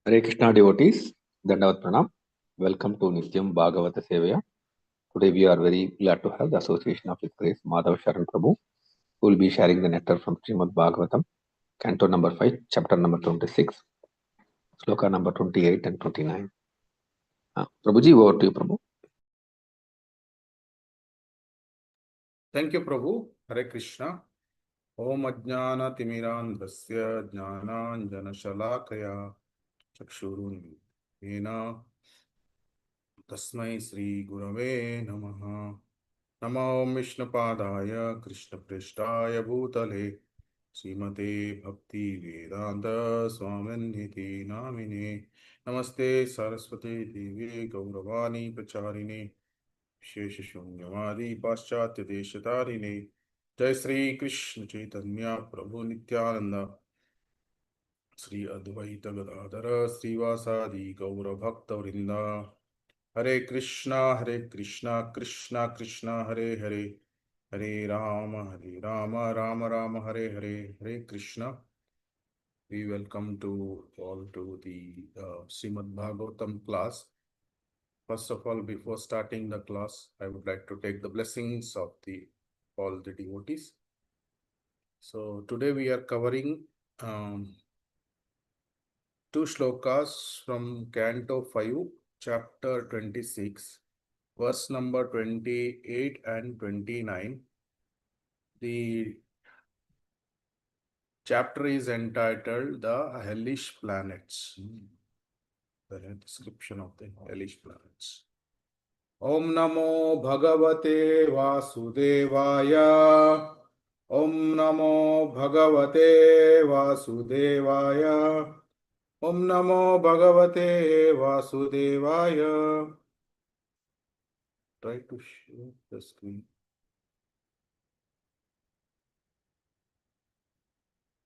Hare Krishna devotees, Dandavat Pranam. Welcome to Nityam Bhagavata Sevaya. Today we are very glad to have the association of His Grace Madhav Sharan Prabhu, who will be sharing the nectar from Srimad Bhagavatam, Canto number 5, chapter number 26, sloka number 28 and 29. Prabhuji, over to you, Prabhu. Thank you, Prabhu. Hare Krishna. Om Ajnana Timirandhasya Jnananjana Shalakaya Chakshurun Vena Tasmai Sri Gurave Namaha. Namo Vishnupadaya Krishna Prishtaya Bhutale Srimate Bhakti Vedanta Swaminiti Namine Namaste Saraswati Devi Gauravani Pacharine शेष शून्यवादी पाश्चात्य देशतारिणे जय श्री कृष्ण चैतन्य प्रभु नित्यानंद श्री अद्वैत गदाधर श्रीवासादि गौर भक्त वृंद हरे Krishna Krishna Krishna Hare Hare Hare Ram Ram Ram Hare Hare Hare Krishna. We welcome to all to the Srimad Bhagavatam class. First of all, before starting the class, I would like to take the blessings of all the devotees. So today we are covering two shlokas from Canto 5, chapter 26, verse number 28 and 29. The chapter is entitled The Hellish Planets. The description of the hellish planets. Om Namo Bhagavate Vasudevaya. Om Namo Bhagavate Vasudevaya. Om Namo Bhagavate Vasudevaya. Try to share the screen.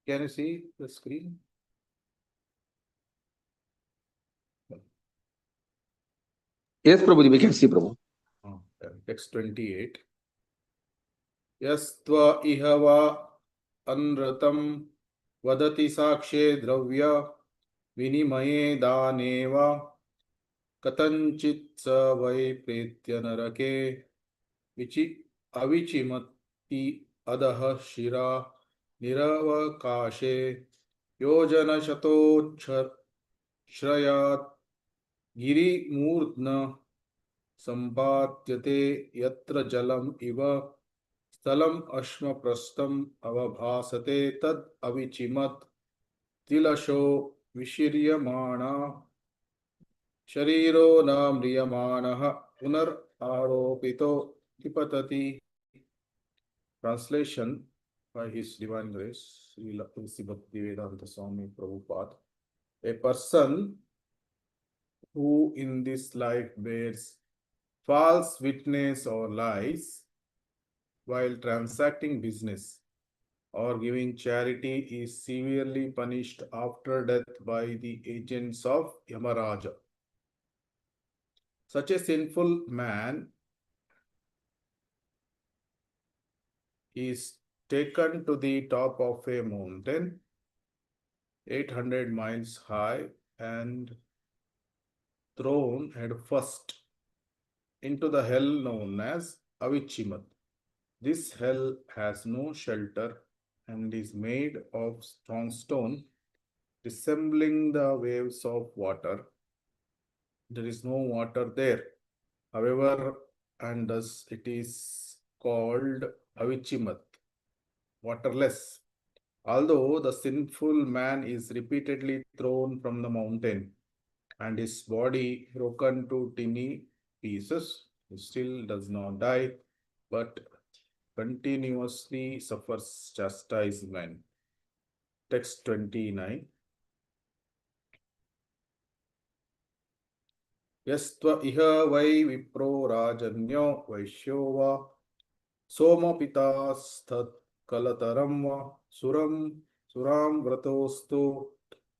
Can you see the screen? Yes, Prabhuji, we can see, Prabhu. Text 28. Yastva ihava anratam vadati sakshe dravya vinimaya daneva katanchit sa vai pretya narake avichimati adaha shira niravakashe yojana shrayat giri murdna sampatyate yatra jalam iva stalam ashma prastam avabhasate tad avichimat tilasho vishiryamana shariro na mriyamanaha punar aropito tipatati. Translation by His Divine Grace, Srila Bhaktivedanta Swami Prabhupada. A person who in this life bears false witness or lies while transacting business or giving charity is severely punished after death by the agents of Yamaraja. Such a sinful man is taken to the top of a mountain 800 miles high and thrown headfirst into the hell known as Avichimat. This hell has no shelter and is made of strong stone, resembling the waves of water. There is no water there, however, and thus it is called Avichimat, waterless. Although the sinful man is repeatedly thrown from the mountain and his body broken to tiny pieces, he still does not die, but continuously suffers chastisement. Text 29. Yastva iha vai vipro rajanyo vaishyo va somapitasthat kalataram va suram vratostu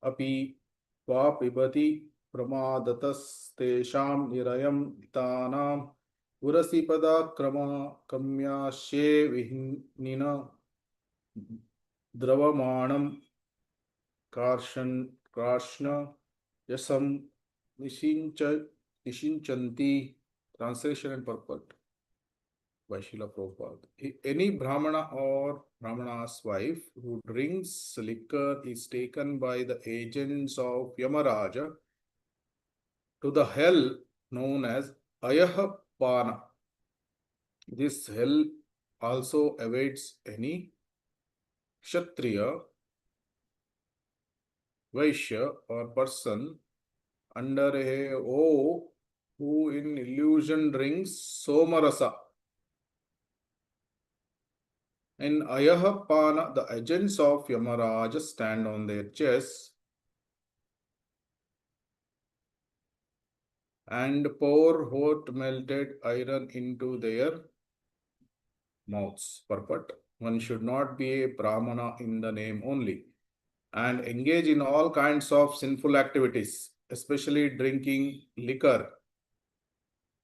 api vapibati pramadatastesham nirayam tanam urasi padakrama kamyashe vihnina द्रवमाणं कार्ष्ण Yasam Nishinchanti, translation and purport by Srila Prabhupada. Any Brahmana or Brahmana's wife who drinks liquor is taken by the agents of Yamaraja to the hell known as Ayahapana. This hell also awaits any Kshatriya, Vaishya, or person under a O who in illusion drinks Somarasa. In Ayahapana, the agents of Yamaraja stand on their chests and pour hot melted iron into their mouths. Purport: one should not be a Brahmana in the name only and engage in all kinds of sinful activities, especially drinking liquor.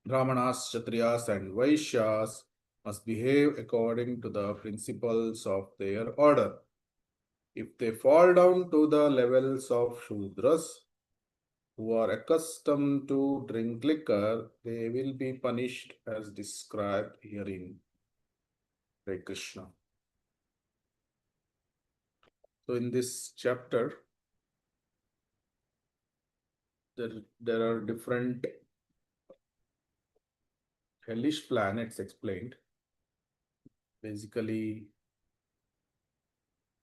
Brahmanas, Kshatriyas, and Vaishyas must behave according to the principles of their order. If they fall down to the levels of Shudras, who are accustomed to drink liquor, they will be punished as described herein. Hare Krishna. So in this chapter, there are different hellish planets explained. Basically,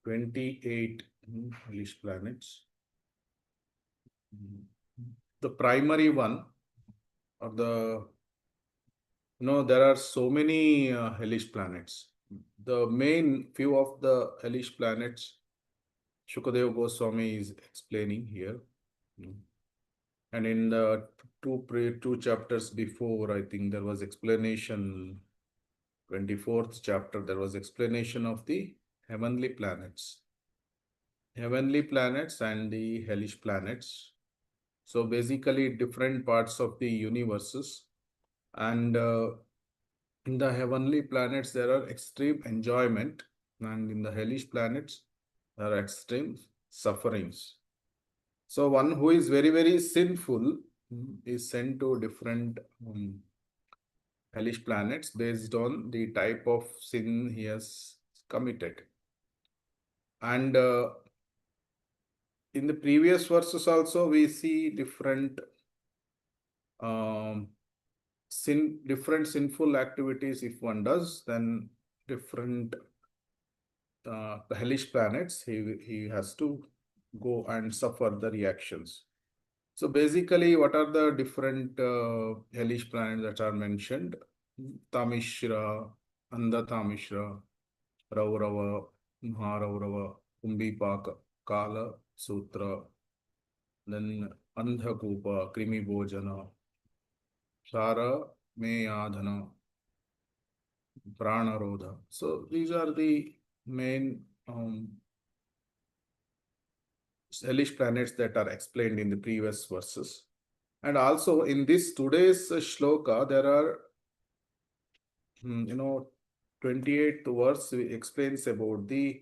28 hellish planets. The primary one, or there are so many hellish planets. The main few of the hellish planets, Shukadeva Goswami is explaining here. And in the two chapters before, I think there was explanation, 24th chapter, there was explanation of the heavenly planets. Heavenly planets and the hellish planets. So basically different parts of the universes. And in the heavenly planets, there are extreme enjoyment. And in the hellish planets, there are extreme sufferings. So one who is very, very sinful is sent to different hellish planets based on the type of sin he has committed. And in the previous verses also, we see different different sinful activities. If one does, then different hellish planets, he has to go and suffer the reactions. So basically, what are the different hellish planets that are mentioned? Tamishra, Andhatamishra, Raurava, Maharaurava, Kumbhipaka, Kala, Sutra, then Andhakupa, Krimi Bhojana, Shara, Meyadhana, Pranarodha. So these are the main hellish planets that are explained in the previous verses. And also in this today's shloka, there are 28th verse explains about the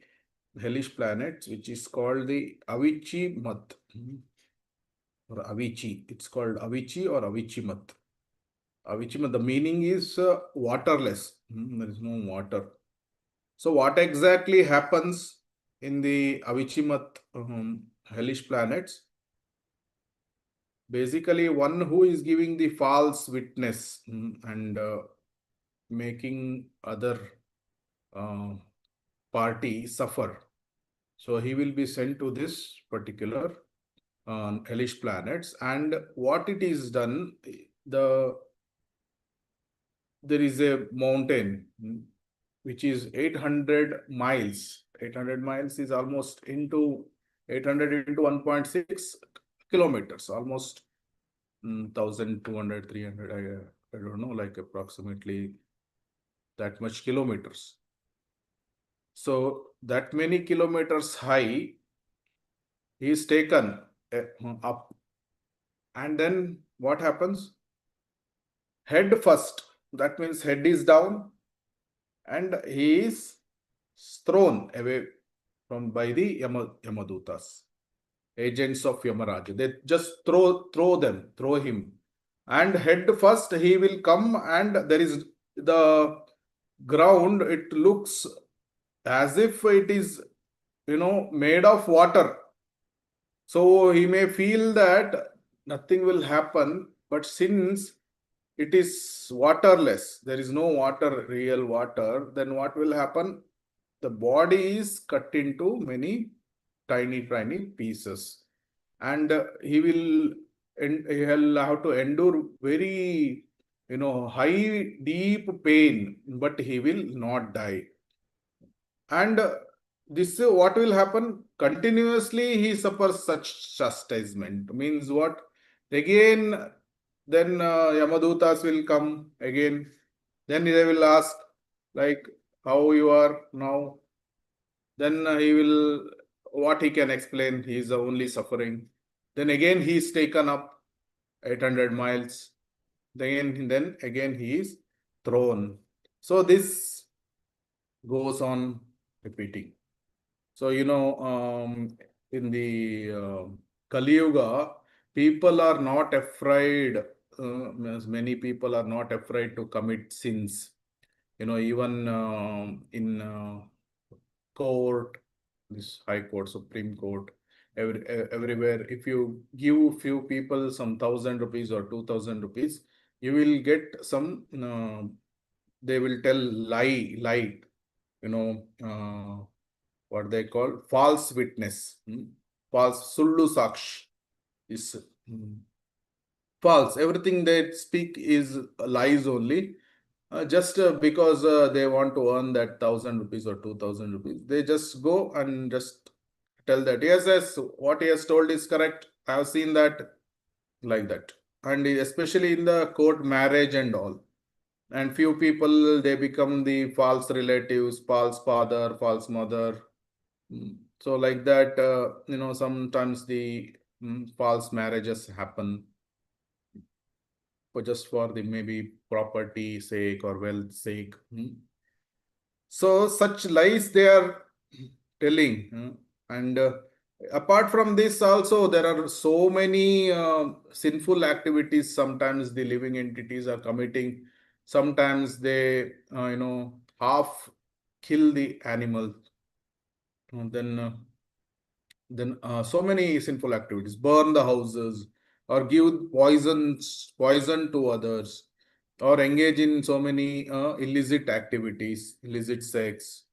hellish planets, which is called the Avichi Mat or Avichi. It's called Avichi or Avichimat. Avichimat, the meaning is waterless. There is no water. So what exactly happens in the Avichimat hellish planets? Basically, one who is giving the false witness and making other party suffer. So he will be sent to this particular hellish planets. And what it is done, there is a mountain which is 800 miles. 800 miles is almost into 800 into 1.6 kilometers, almost 1,200, 300, I don't know, like approximately that much kilometers. So that many kilometers high, he is taken up. And then what happens? Head first. That means head is down and he is thrown away by the Yamadutas. agents of Yamaraj. They just throw him, and head first he will come, and there is the ground. It looks as if it is, made of water. So he may feel that nothing will happen, but since it is waterless, there is no water, real water, then what will happen? The body is cut into many tiny, tiny pieces, and he'll have to endure very, high, deep pain, but he will not die. And this what will happen continuously, he suffers such chastisement. Means what? Again, then Yamadutas will come again. Then they will ask, like, how you are now. Then he will, what he can explain, he is only suffering. Then again he is taken up 800 miles. Then again he is thrown. So this goes on repeating. So, in the Kali Yuga, people are not afraid, many people are not afraid to commit sins. Even in court, this High Court, Supreme Court, everywhere, if you give few people some 1,000 rupees or 2,000 rupees, you will get some, they will tell lie, what they call false witness, false sullu saksh is false. Everything they speak is lies only. Just because they want to earn that 1,000 rupees or 2,000 rupees, they just go and just tell that yes, what he has told is correct. I have seen that, like that, and especially in the court marriage and all. And few people, they become the false relatives, false father, false mother. So like that, sometimes the false marriages happen for just for the maybe property sake or wealth sake. So such lies they are telling. And apart from this also, there are so many sinful activities sometimes the living entities are committing. Sometimes they, half kill the animal. Then so many sinful activities, burn the houses, or give poison to others, or engage in so many illicit activities, illicit sex.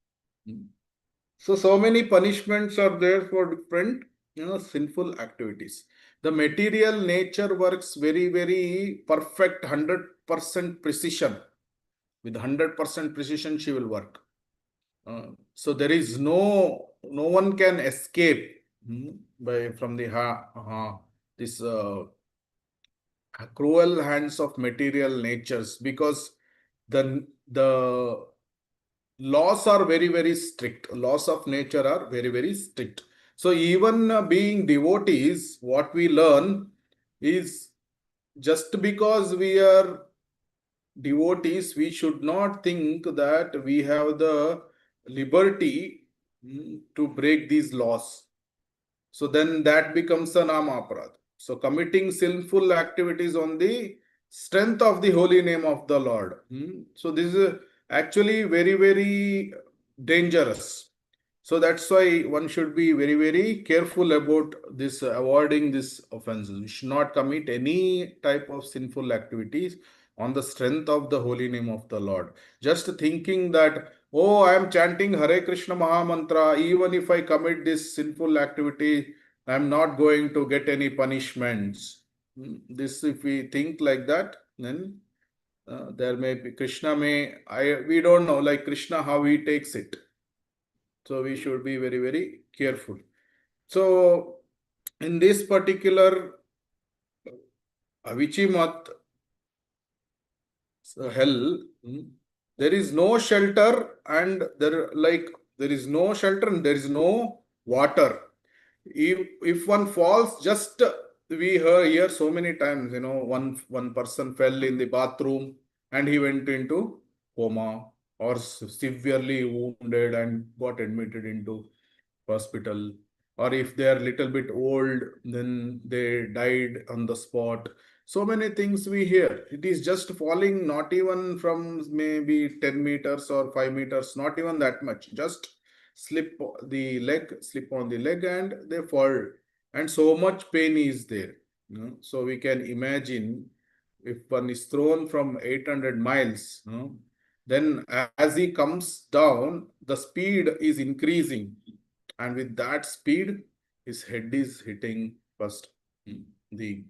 So many punishments are there for different, sinful activities. The material nature works very, very perfect, 100% precision. With 100% precision, she will work. So there is no one can escape by from the this cruel hands of material natures, because the laws are very, very strict. Laws of nature are very, very strict. So even being devotees, what we learn is, just because we are devotees, we should not think that we have the liberty to break these laws. So then that becomes a nama aparad. So committing sinful activities on the strength of the holy name of the Lord. So this is actually very, very dangerous. So that's why one should be very, very careful about this, avoiding this offenses. We should not commit any type of sinful activities on the strength of the holy name of the Lord. Just thinking that, oh, I am chanting Hare Krishna Maha Mantra, even if I commit this sinful activity, I am not going to get any punishments. This, if we think like that, then there may be Krishna we don't know, like Krishna, how he takes it. So we should be very, very careful. So in this particular Avichimat hell, there is no shelter, and there is no shelter and there is no water. If one falls, just we hear so many times, one person fell in the bathroom and he went into coma, or severely wounded and got admitted into hospital, or if they are little bit old, then they died on the spot. So many things we hear. It is just falling, not even from maybe 10 meters or 5 meters, not even that much. Just slip on the leg, and they fall. And so much pain is there. So we can imagine if one is thrown from 800 miles, then as he comes down, the speed is increasing, and with that speed, his head is hitting first the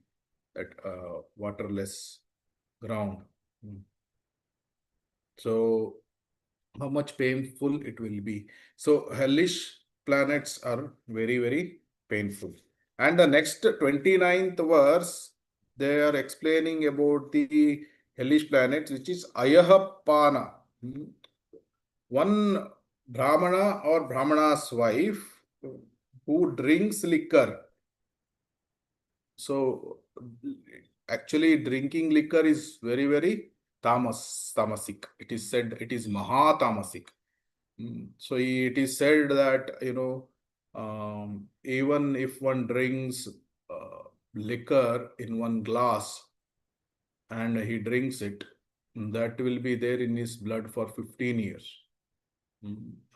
that waterless ground. So how much painful it will be. So hellish planets are very, very painful. And the next 29th verse, they are explaining about the hellish planets, which is Ayahapana. One Brahmana or Brahmana's wife who drinks liquor. So actually drinking liquor is very, very tamasic. It is said it is mahatamasic. So it is said that, even if one drinks liquor in one glass and he drinks it, that will be there in his blood for 15 years.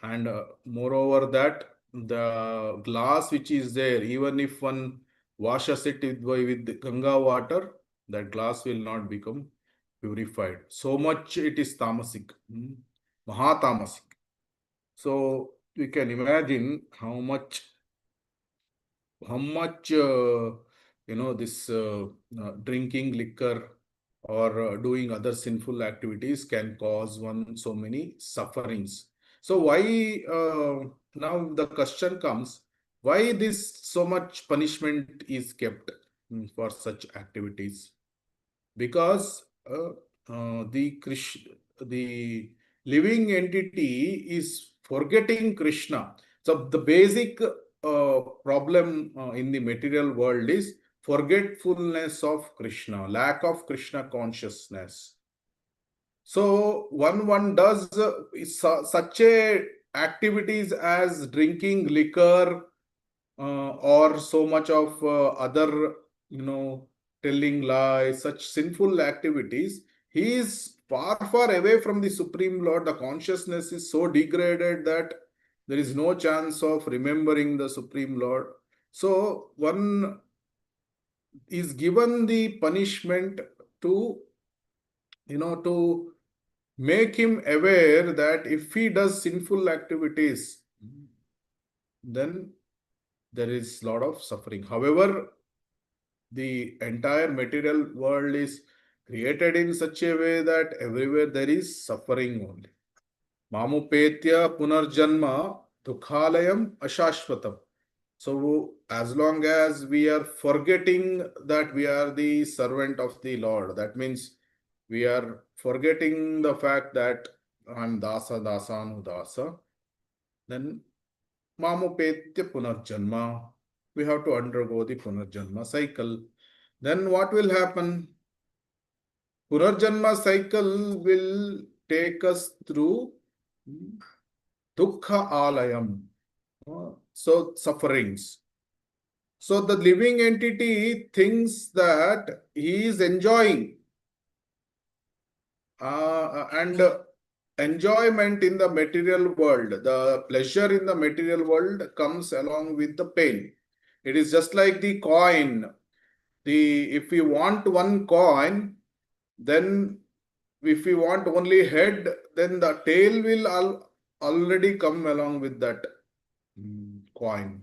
And moreover, that the glass which is there, even if one washes it with the Ganga water, that glass will not become purified. So much it is tamasic, mahatamasic. So we can imagine how much this drinking liquor or doing other sinful activities can cause one so many sufferings. So why now the question comes, why this so much punishment is kept for such activities? Because the living entity is forgetting Krishna. So the basic problem in the material world is forgetfulness of Krishna, lack of Krishna consciousness. So one does such a activities as drinking liquor, or so much of other, telling lies, such sinful activities. He is far, far away from the Supreme Lord. The consciousness is so degraded that there is no chance of remembering the Supreme Lord. So one is given the punishment to, to make him aware that if he does sinful activities, then there is a lot of suffering. However, the entire material world is created in such a way that everywhere there is suffering only. Mamupetya punarjanma dukhalayam ashashvatam. So as long as we are forgetting that we are the servant of the Lord, that means we are forgetting the fact that I'm dasa dasanu dasa, then mamupetya punarjanma, we have to undergo the punarjanma cycle. Then what will happen? Punarjanma cycle will take us through dukkha alayam, so sufferings. So the living entity thinks that he is enjoying, and enjoyment in the material world, the pleasure in the material world comes along with the pain. It is just like the coin. If we want one coin, then if we want only head, then the tail will already come along with that coin.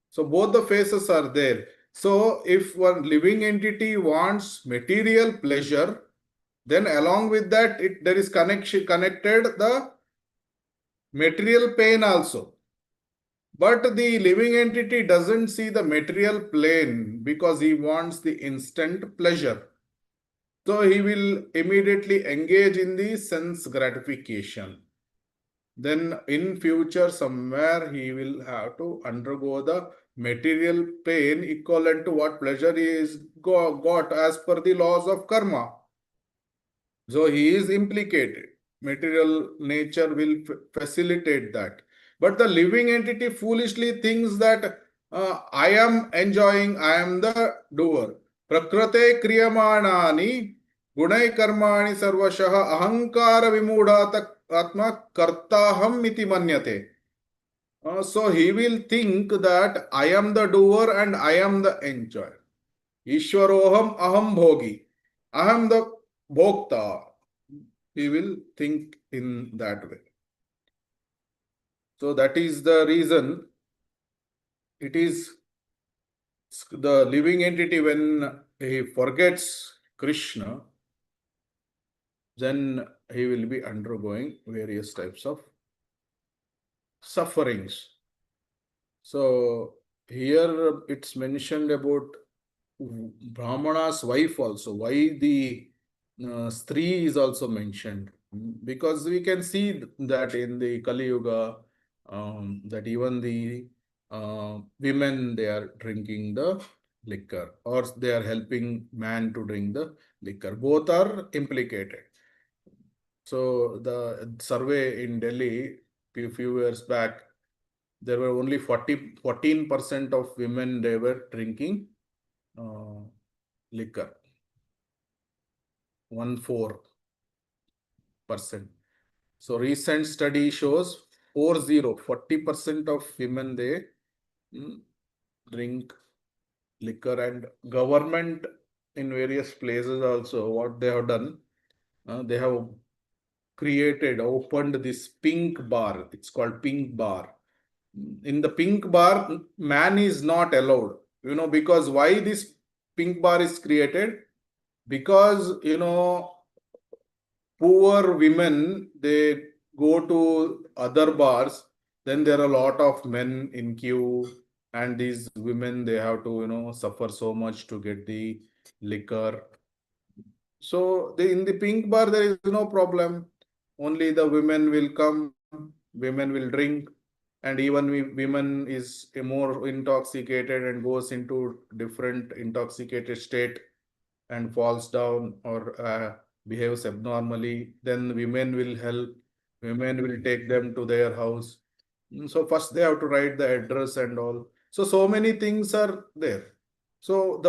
So both the faces are there. So if one living entity wants material pleasure, then along with that, there is connected the material pain also. But the living entity doesn't see the material plane because he wants the instant pleasure. So he will immediately engage in the sense gratification. Then in future somewhere he will have to undergo the material pain equivalent to what pleasure he is got as per the laws of karma. So he is implicated. Material nature will facilitate that. But the living entity foolishly thinks that I am enjoying, I am the doer. Prakrate kriyamanani gunai karmani sarvashah ahankara vimudhat atma kartaham iti manyate. So he will think that I am the doer and I am the enjoyer. Ishwaroham aham bhogi. I am the bhokta. He will think in that way. So that is the reason it is the living entity, when he forgets Krishna, then he will be undergoing various types of sufferings. So here it's mentioned about Brahmana's wife also. Why the Stree is also mentioned? Because we can see that in the Kali Yuga, that even the women, they are drinking the liquor, or they are helping man to drink the liquor. Both are implicated. So the survey in Delhi few years back, there were only 14% of women, they were drinking liquor. 14%. So recent study shows 40% of women, they drink liquor. And government in various places also, what they have done, they have opened this pink bar. It's called pink bar. In the pink bar, man is not allowed. Because why this pink bar is created? Because, poor women, they go to other bars, then there are a lot of men in queue, and these women, they have to, suffer so much to get the liquor. So in the pink bar, there is no problem. Only the women will come, women will drink, and even women is more intoxicated and goes into different intoxicated state and falls down or behaves abnormally. Then women will help, women will take them to their house. So first they have to write the address and all. So many things are there. So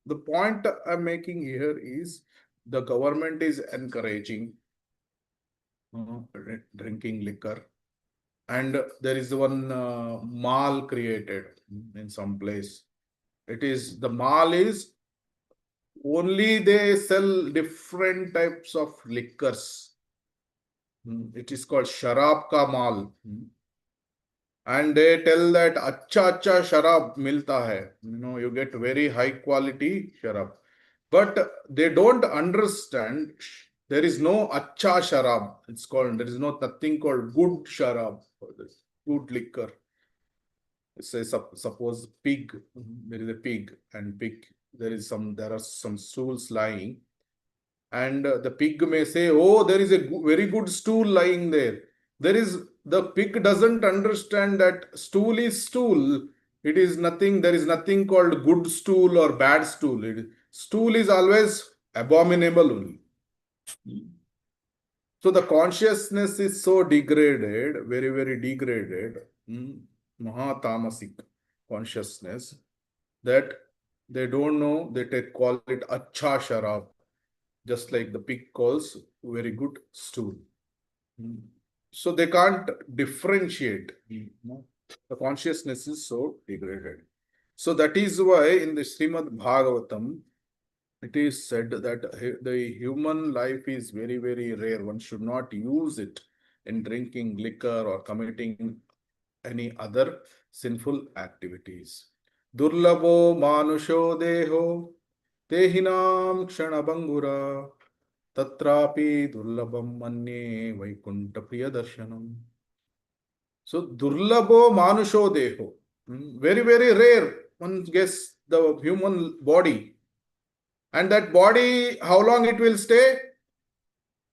the point I'm making here is, the government is encouraging drinking liquor, and there is one mall created in some place. It is, the mall is only, they sell different types of liquors. It is called Sharab Ka Mall. And they tell that acha sharab milta hai. You get very high quality sharab. But they don't understand, there is no acha sharab. It's called, there is nothing called good sharab, good liquor. Say suppose pig, there is a pig, and pig, there are some stools lying, and the pig may say, oh, there is a very good stool lying there. The pig doesn't understand that stool is stool. It is nothing, there is nothing called good stool or bad stool. Stool is always abominable only. So the consciousness is so degraded, very, very degraded, Mahatamasik consciousness, that they don't know, they call it Acha Sharab, just like the pig calls very good stool. So they can't differentiate. The consciousness is so degraded. So that is why in the Srimad Bhagavatam, it is said that the human life is very, very rare. One should not use it in drinking liquor or committing any other sinful activities. Durlabo manusho deho tehinam kshanabangura tatrapi durlabam manye vaikunta priya darshanam. So durlabo manusho deho, very, very rare. One gets the human body. And that body, how long it will stay?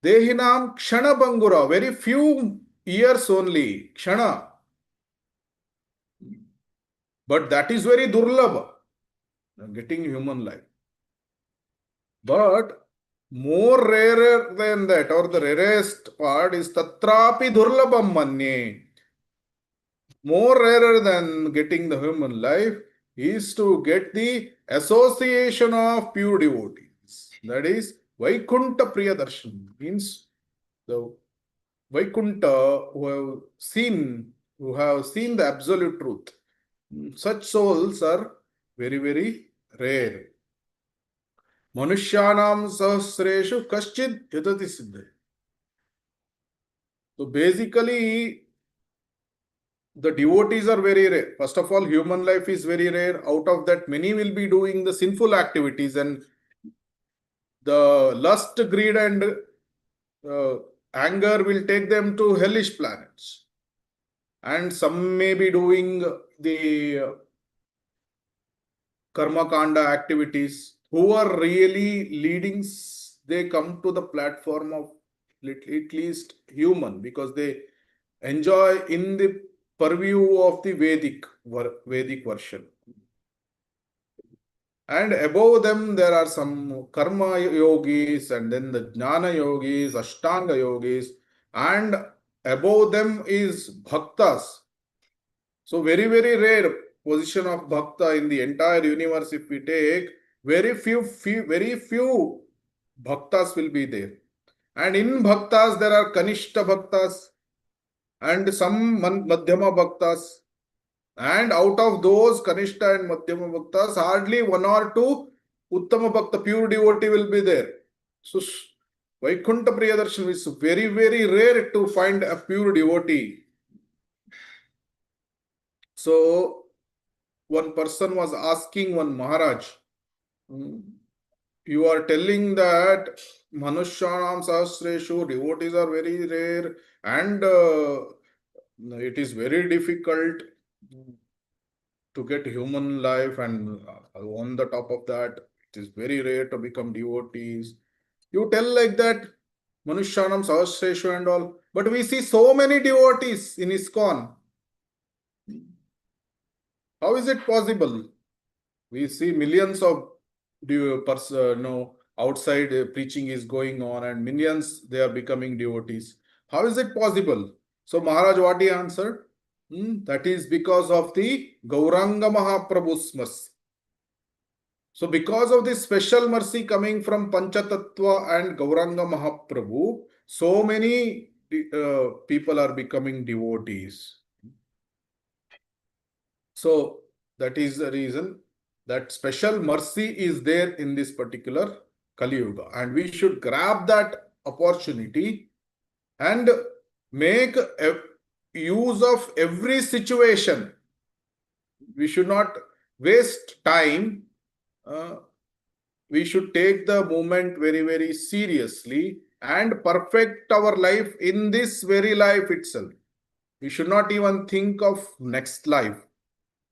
Dehinam kshana bangura, very few years only, kshana. But that is very durlabha, getting human life. But more rarer than that, or the rarest part is tatrapi durlabham manye. more rarer than getting the human life is to get the association of pure devotees. That is Vaikunta Priyadarshan, means the Vaikunta who have seen the absolute truth. Such souls are very, very rare. Manushyanam sahasreshu kaschid yatati siddhe. So basically, the devotees are very rare. First of all, human life is very rare. Out of that, many will be doing the sinful activities, and the lust, greed, and anger will take them to hellish planets. And some may be doing the karma kanda activities. Who are really leading, they come to the platform of at least human, because they enjoy in the purview of the Vedic version. And above them, there are some karma yogis, and then the jnana yogis, ashtanga yogis, and above them is bhaktas. So very, very rare position of bhakta in the entire universe. If we take, very few bhaktas will be there. And in bhaktas, there are kanishta bhaktas and some madhyama bhaktas. And out of those kanishta and madhyama bhaktas, hardly one or two uttama bhakta, pure devotee will be there. So Vaikunta Priyadarshan is very, very rare to find a pure devotee. So one person was asking one Maharaj, you are telling that Manushyanam Sahasreshu devotees are very rare, and it is very difficult to get human life, and on the top of that, it is very rare to become devotees. You tell like that, Manushyanam Sahasreshu and all, but we see so many devotees in ISKCON. How is it possible? We see millions of outside preaching is going on, and millions they are becoming devotees. How is it possible? So Maharaj, what he answered? That is because of the Gauranga Mahaprabhu's mercy. So because of this special mercy coming from Panchatattva and Gauranga Mahaprabhu, so many people are becoming devotees. So that is the reason that special mercy is there in this particular Kali Yuga, and we should grab that opportunity and make use of every situation. We should not waste time. We should take the moment very, very seriously and perfect our life in this very life itself. We should not even think of next life.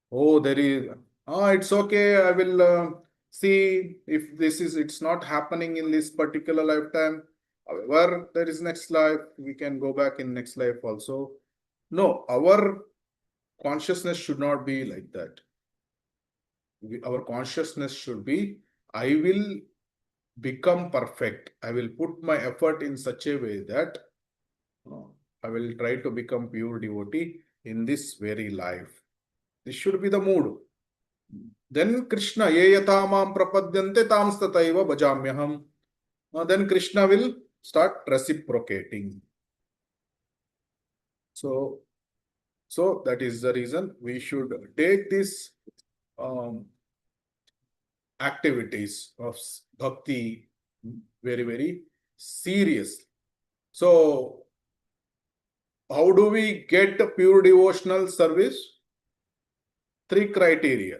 Oh, there is, it's okay. I will see if it's not happening in this particular lifetime. However, there is next life. We can go back in next life also. No, our consciousness should not be like that. Our consciousness should be, I will become perfect. I will put my effort in such a way that I will try to become pure devotee in this very life. This should be the mood. Then Krishna, ye yatha mam prapadyante tamstataiva bhajamyaham. Then Krishna will start reciprocating. So that is the reason we should take these activities of bhakti very, very seriously. So how do we get pure devotional service? 3 criteria.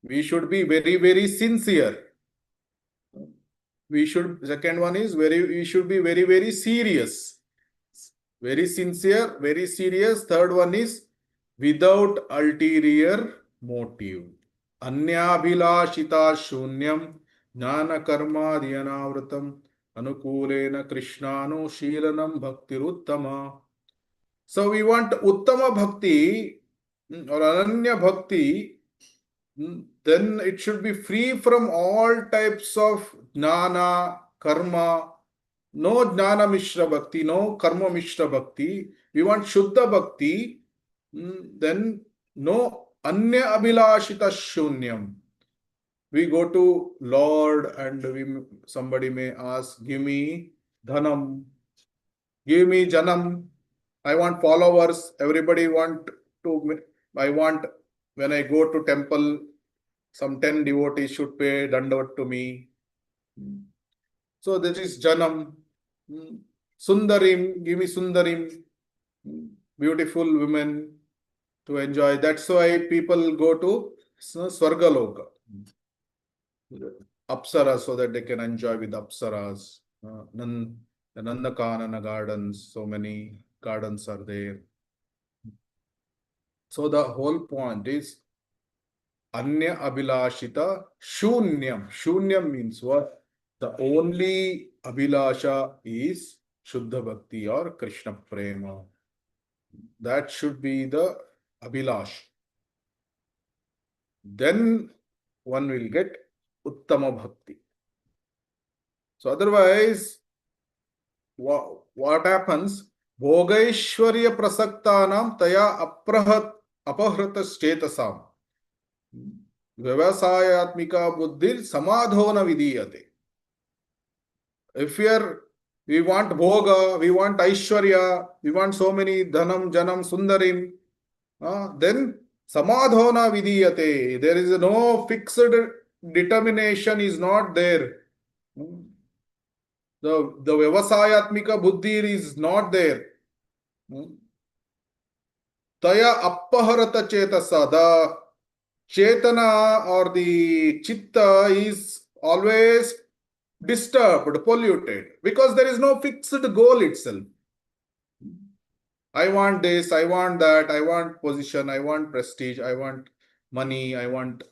We should be very, very sincere. Second one is we should be very, very serious. Very sincere, very serious. Third one is without ulterior motive. Anyabhilashita shunyam jnana karma dhyanavratam anukulena krishnano shilanam bhaktiruttama. So we want uttama bhakti or ananya bhakti, then it should be free from all types of jnana, karma. No jnana mishra bhakti, no karma mishra bhakti. We want shuddha bhakti, Then no anya abhilashita shunyam. We go to Lord and somebody may ask, give me dhanam, give me janam. I want followers. Everybody want to. I want when I go to temple, some 10 devotees should pay dandavat to me. So that is janam. Sundarim, give me sundarim. Beautiful women to enjoy. That's why people go to Swargaloka, Apsara, so that they can enjoy with Apsaras. The Nandakanana gardens, so many gardens are there. So the whole point is Anya Abhilashita Shunyam. Shunyam means what? The only Abhilasha is Shuddha Bhakti or Krishna Prema. That should be the Abhilash. Then one will get Uttama Bhakti. So otherwise, what happens? Bhogaishwarya prasaktanam taya apahratas chetasam. Vyavasayatmika buddhir samadhona vidiyate. If we want bhoga, we want aishwarya, we want so many dhanam, janam, sundarim, then samadhona vidiyate. There is no fixed determination is not there. The vyavasayatmika buddhi is not there. Taya appaharata chetasa. The chetana or the chitta is always disturbed, polluted, because there is no fixed goal itself. I want this, I want that, I want position, I want prestige, I want money, I want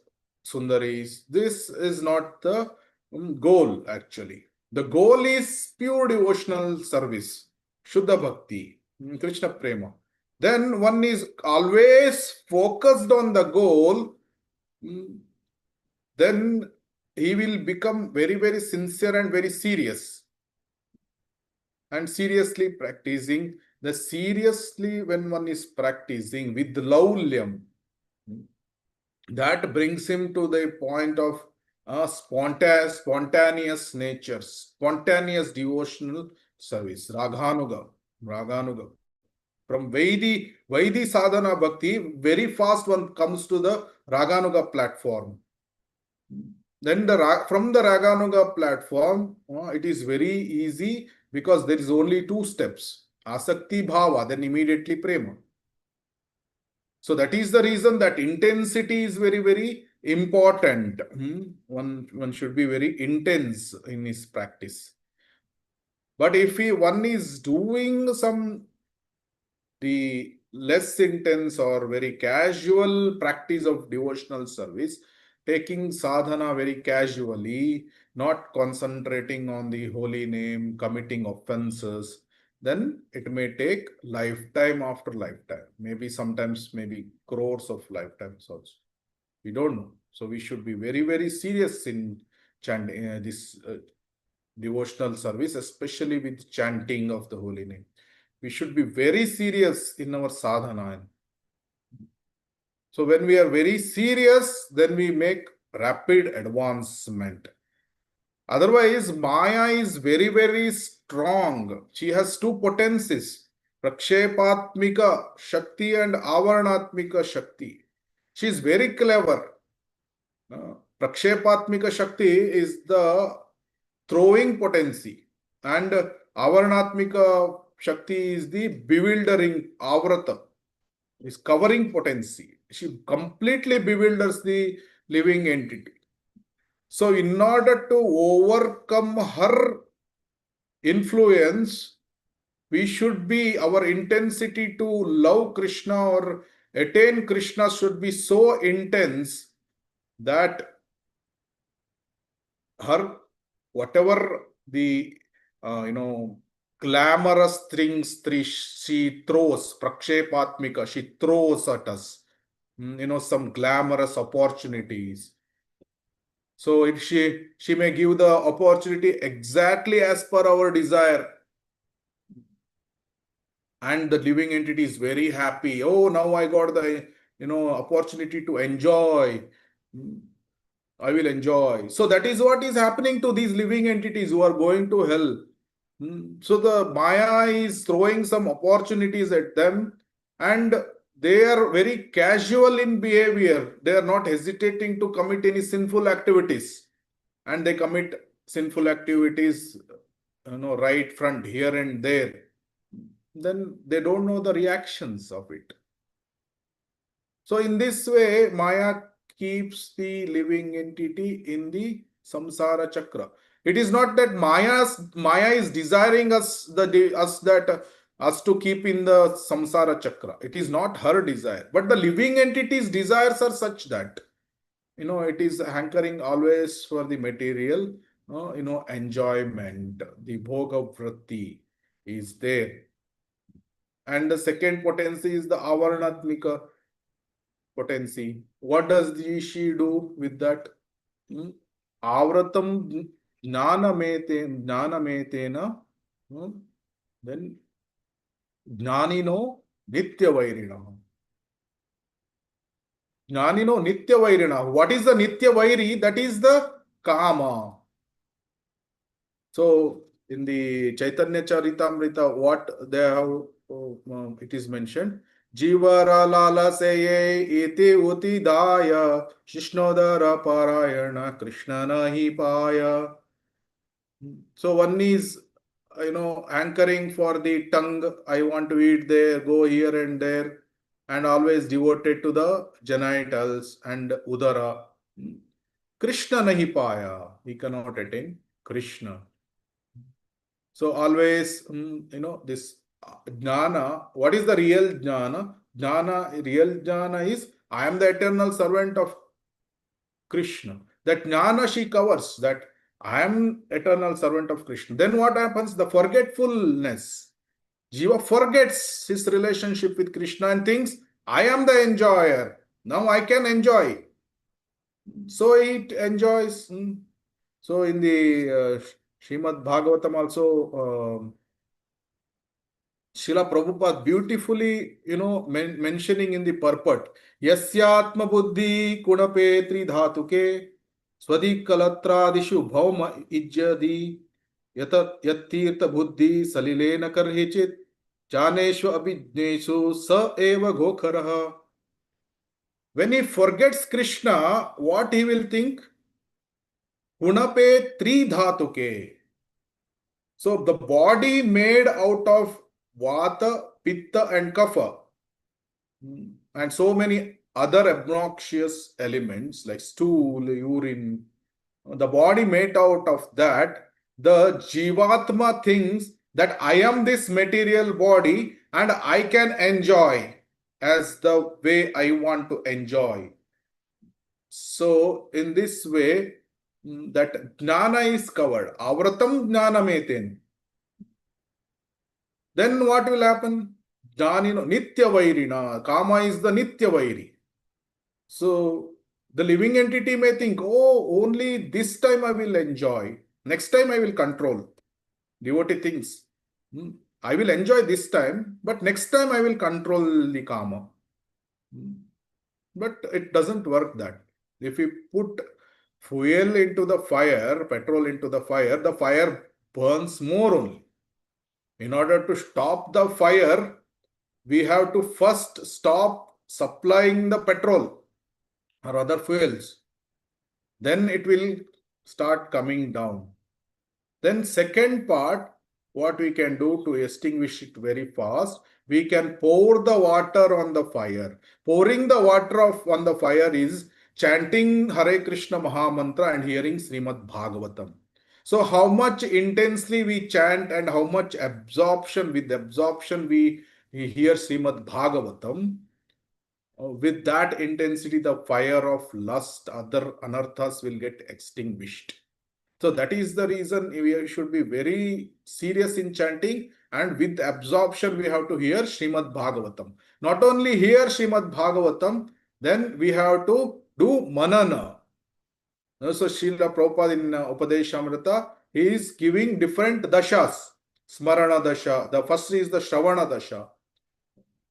sundaris. This is not the goal actually. The goal is pure devotional service, Shuddha Bhakti, Krishna Prema. Then one is always focused on the goal, then he will become very, very sincere and very serious. And seriously practicing, when one is practicing with laulyam, that brings him to the point of spontaneous nature, spontaneous devotional service, raghanuga. From Vaidi sadhana bhakti, very fast one comes to the raganuga platform. Then from the raganuga platform, it is very easy because there is only two steps: asakti bhava, then immediately prema. So that is the reason that intensity is very, very important. One should be very intense in his practice. But if one is doing the less intense or very casual practice of devotional service, taking sadhana very casually, not concentrating on the holy name, committing offenses, then it may take lifetime after lifetime, maybe sometimes maybe crores of lifetimes also. We don't know. So we should be very, very serious in chanting this devotional service, especially with chanting of the holy name. We should be very serious in our sadhana. So when we are very serious, then we make rapid advancement. Otherwise, Maya is very, very strong. She has two potencies, Prakshepatmika Shakti and Avarnatmika Shakti. She is very clever. Prakshepatmika Shakti is the throwing potency, and Avarnatmika Shakti is the bewildering, Avrata, is covering potency. She completely bewilders the living entity. So in order to overcome her influence, we should be, our intensity to love Krishna or attain Krishna should be so intense that her, whatever the glamorous things she throws, prakshepatmika, she throws at us, some glamorous opportunities. So if she may give the opportunity exactly as per our desire. and the living entity is very happy. Oh, now I got the opportunity to enjoy. I will enjoy. So that is what is happening to these living entities who are going to hell. So the Maya is throwing some opportunities at them, and they are very casual in behavior. They are not hesitating to commit any sinful activities, and they commit sinful activities, right front here and there. Then they don't know the reactions of it. So in this way, Maya keeps the living entity in the samsara chakra. It is not that Maya is desiring us to keep in the samsara chakra. It is not her desire, but the living entity's desires are such that it is hankering always for the material, enjoyment. The bhoga vritti is there, and the second potency is the avarnatmika potency. What does she do with that? Avratam jnanametena, then jnanino nityavairina. Jnanino nityavairina. What is the nityavairi? That is the kama. So in the Chaitanya Charitamrita, what they have, it is mentioned. Jivara lala seye iti uti daya Shishnodara parayana Krishna nahi paya. So one is, anchoring for the tongue. I want to eat there, go here and there, and always devoted to the genitals and udara. Krishna nahi paya. He cannot attain Krishna. So always, this jnana, what is the real jnana? Real jnana is, I am the eternal servant of Krishna. That jnana she covers, that I am eternal servant of Krishna. Then what happens? The forgetfulness. Jiva forgets his relationship with Krishna and thinks, I am the enjoyer. Now I can enjoy. So it enjoys. So in the Srimad Bhagavatam also, Srila Prabhupada beautifully, mentioning in the purport, Yasyatma buddhi kunape tridhatuke swadikalatradishu bhauma ijjadi yattirtha buddhi salilena karhichit janeshva abhijneshu sa eva gokharaha. When he forgets Krishna, what he will think? Kunape tridhatuke. So the body made out of Vata, Pitta and Kapha, and so many other obnoxious elements like stool, urine, the body made out of that, the Jivatma thinks that I am this material body and I can enjoy as the way I want to enjoy. So in this way, that jnana is covered. Avratam jnanametin. Then what will happen? Jnanino nitya vairina. Kama is the nitya vairi. So the living entity may think, oh, only this time I will enjoy. Next time I will control. Devotee thinks, I will enjoy this time, but next time I will control the kama. But it doesn't work that. If we put fuel into the fire, petrol into the fire burns more only. In order to stop the fire, we have to first stop supplying the petrol or other fuels. Then it will start coming down. Then second part, what we can do to extinguish it very fast, we can pour the water on the fire. Pouring the water on the fire is chanting Hare Krishna Mahamantra and hearing Srimad Bhagavatam. So how much intensely we chant and how much absorption we hear Srimad Bhagavatam, with that intensity the fire of lust, other anarthas will get extinguished. So that is the reason we should be very serious in chanting, and with absorption we have to hear Srimad Bhagavatam. Not only hear Srimad Bhagavatam, then we have to do manana. So Srila Prabhupada in Upadeshamrita, he is giving different dashas. Smarana dasha. The first is the Shravana dasha.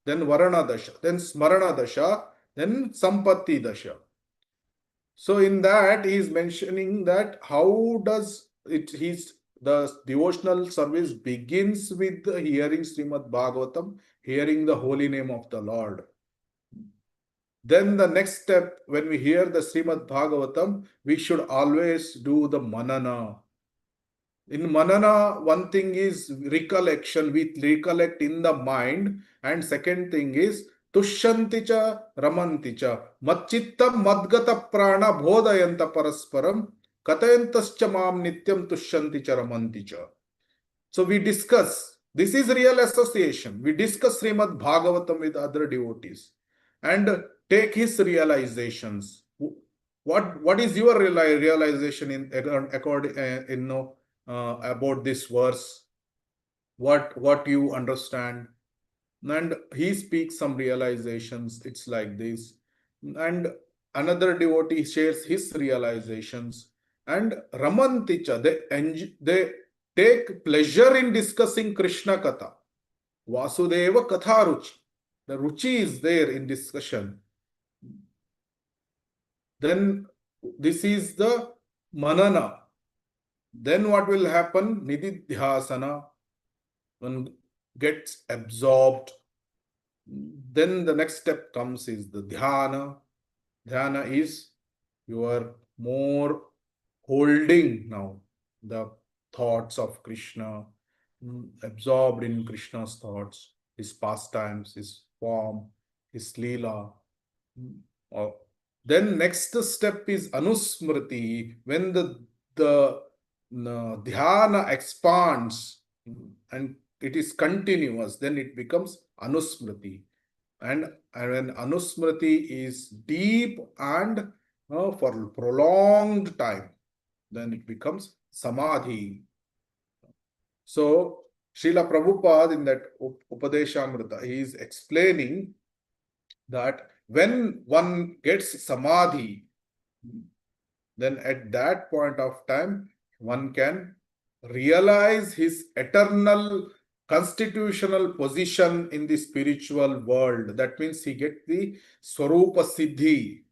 then Varana Dasha, then Smarana Dasha, then Sampatti Dasha. So in that he is mentioning that how does it his the devotional service begins with the hearing Srimad Bhagavatam, hearing the holy name of the Lord. Then the next step, when we hear the Srimad Bhagavatam, we should always do the manana. In manana, one thing is recollection, we recollect in the mind, and second thing is tushyanticha ramanticha matchittam madgata prana bodhayanta parasparam katayantascha mam nityam tushyanticha ramanticha. So we discuss, this is real association. We discuss Srimad Bhagavatam with other devotees and take his realizations. What is your realization in according about this verse? What you understand? And he speaks some realizations. It's like this, and another devotee shares his realizations, and Ramanticha, they take pleasure in discussing Krishna Katha. Vasudeva Katha Ruchi. The Ruchi is there in discussion. Then this is the Manana. Then what will happen? Nididhyasana. One gets absorbed. Then the next step comes is the Dhyana. Dhyana is you are more holding now the thoughts of Krishna, absorbed in Krishna's thoughts, his pastimes, his form, his Leela. Or then next step is Anusmriti. When the dhyana expands and it is continuous, then it becomes Anusmriti. And when Anusmriti is deep and for prolonged time, then it becomes Samadhi. So Srila Prabhupada in that Upadeshamrita, he is explaining that when one gets Samadhi, then at that point of time, one can realize his eternal constitutional position in the spiritual world. That means he gets the Swarupa Siddhi.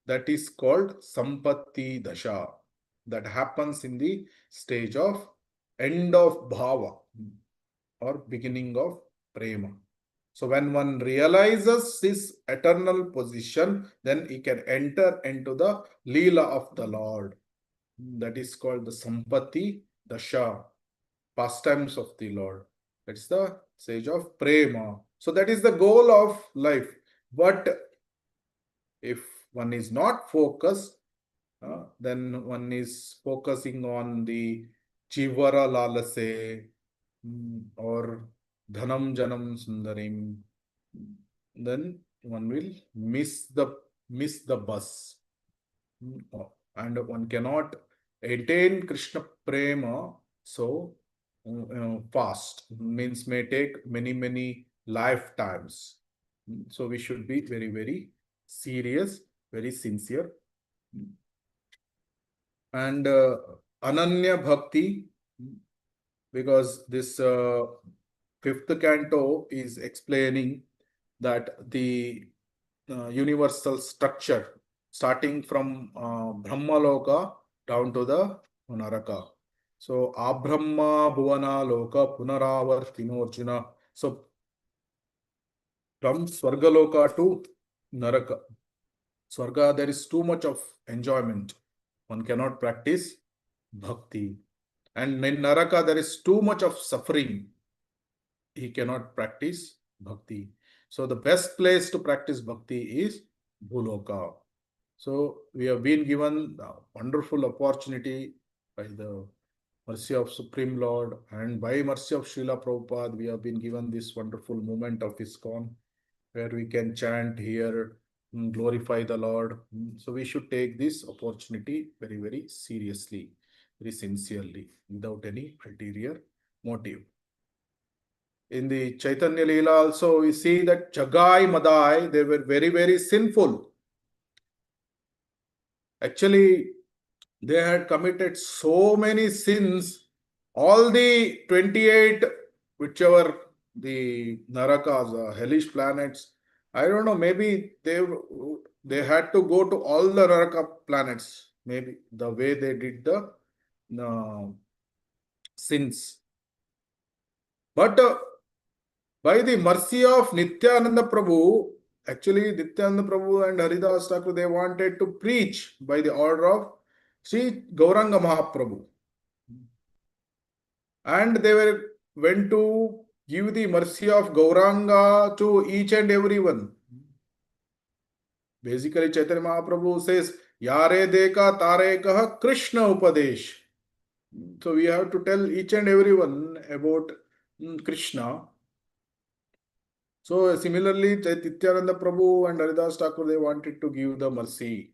That is called Sampatti Dasha. That happens in the stage of end of Bhava or beginning of Prema. So when one realizes his eternal position, then he can enter into the Leela of the Lord. That is called the Sampatti Dasha, pastimes of the Lord. That's the stage of Prema. So that is the goal of life. But if one is not focused, then one is focusing on the Chivara Lalase or Dhanam Janam Sundarim, then one will miss the bus. And one cannot attain Krishna Prema so fast. Means may take many lifetimes. So we should be very serious, very sincere. And Ananya Bhakti, because this fifth canto is explaining that the universal structure starting from Brahmaloka down to the Naraka. So Abrahma Bhuvana Loka Punaravartinorjuna. So from Swargaloka to Naraka. Swarga, there is too much of enjoyment. One cannot practice bhakti. And in Naraka, there is too much of suffering. He cannot practice bhakti. So the best place to practice bhakti is Bhuloka. So we have been given a wonderful opportunity by the mercy of Supreme Lord and by mercy of Srila Prabhupada, we have been given this wonderful moment of ISKCON where we can chant here, glorify the Lord. So we should take this opportunity very seriously, very sincerely, without any ulterior motive. In the Chaitanya Leela also, we see that Jagai Madai, they were very sinful. Actually, they had committed so many sins. All the 28, whichever the Narakas, hellish planets. I don't know, maybe they had to go to all the Naraka planets, maybe the way they did the sins. But by the mercy of Nityananda Prabhu, actually Nityananda Prabhu and Haridas Thakur, they wanted to preach by the order of Sri Gauranga Mahaprabhu. And they went to give the mercy of Gauranga to each and everyone. Basically, Chaitanya Mahaprabhu says, Yare deka tare kaha Krishna Upadesh. So we have to tell each and everyone about Krishna. So similarly, Nityananda Prabhu and Haridas Thakur, they wanted to give the mercy.